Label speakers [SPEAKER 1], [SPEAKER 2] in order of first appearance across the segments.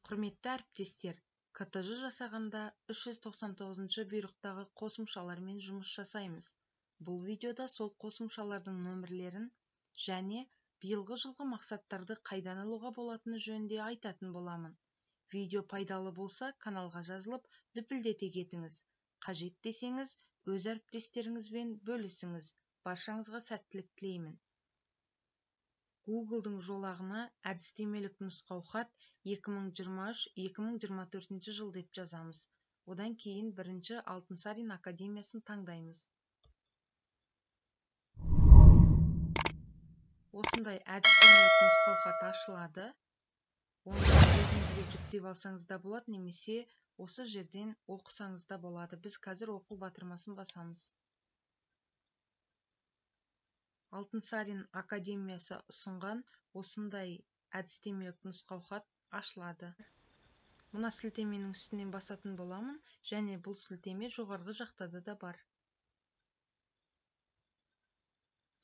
[SPEAKER 1] Құрметті әріптестер, КТЖ жасағанда 399 бұйрықтағы қосымшалармен жұмыс жасаймыз. Бұл видеода сол қосымшалардың нөмірлерін және биылғы жылғы мақсаттарды қайдан алуға болатыны жөнінде айтатын боламын. Видео пайдалы болса, каналға жазылып, дүпілдете кетіңіз. Қажет десеңіз, өз әріптестеріңізбен бөлісіңіз. Баршаңызға сәттілік тілеймін. Google-дың жолағына әдістемелік нұсқаухат 2023-2024 жыл деп жазамыз. Одан кейін бірінші Алтынсарин академиясын таңдаймыз. Осындай әдістемелік нұсқаухат ашылады. Оны өзіңізге жүктеп алсаңыз да болады, немесе осы жерден оқысаңыз да болады. Біз қазір оқу батырмасын басамыз. Алтынсарин академиясы ұсынған осындай әдістемелік нұсқаухат ашылады. Мына сілтеменің үстінен басатын боламын, және бұл сілтеме жоғарғы жақтада да бар.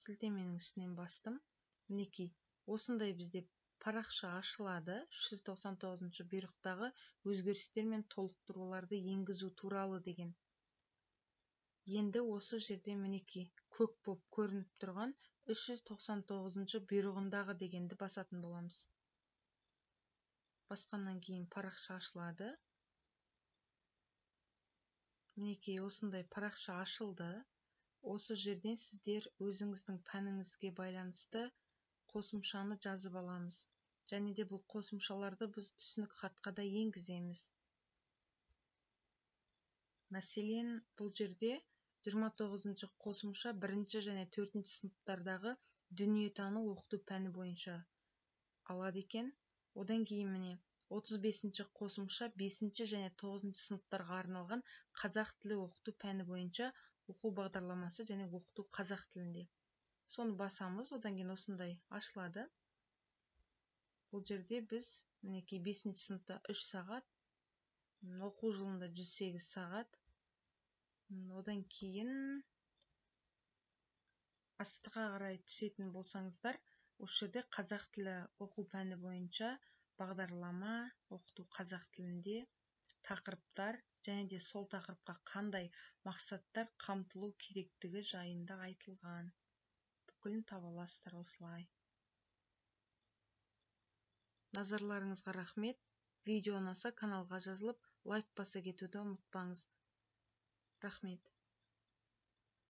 [SPEAKER 1] Сілтеменің үстінен бастым. Мінекей, осындай бізде парақша ашылады. 399 бұйрықтағы өзгерістер мен толықтыруларды енгізу туралы деген. Енді осы жерде мінекей көк боп көрініп тұрған 399 бұйрығындағы дегенді басатын боламыз. Басқаннан кейін парақша ашылады. Мінекей осындай парақша ашылды. Осы жерден сіздер өзіңіздің пәніңізге байланысты қосымшаны жазып аламыз. Және де бұл қосымшаларды біз түсінік хатқа да енгіземіз. Мәселен, бұл жерде 29 қосымша 1 және 4 сыныптардағы дүниетану оқыту пәні бойынша алады екен. Одан кейін міне 35 қосымша 5 және 9 сыныптарға арналған қазақ тілі оқыту пәні бойынша оқу бағдарламасы және оқыту қазақ тілінде. Соны басамыз, одан кейін осындай ашылады. Бұл жерде біз мінекей 5 сыныпта 3 сағат, оқу жылында 108 сағат. Одан кейін астыға қарай түсетін болсаңыздар, осы жерде қазақ тілі оқу пәні бойынша бағдарлама, оқыту қазақ тілінде, тақырыптар және де сол тақырыпқа қандай мақсаттар қамтылу керектігі жайында айтылған. Бүкілін таба аласыздар осылай. Назарларыңызға рахмет. Видео ұнаса каналға жазылып, лайк баса кетуді ұмытпаңыз. Рахмет.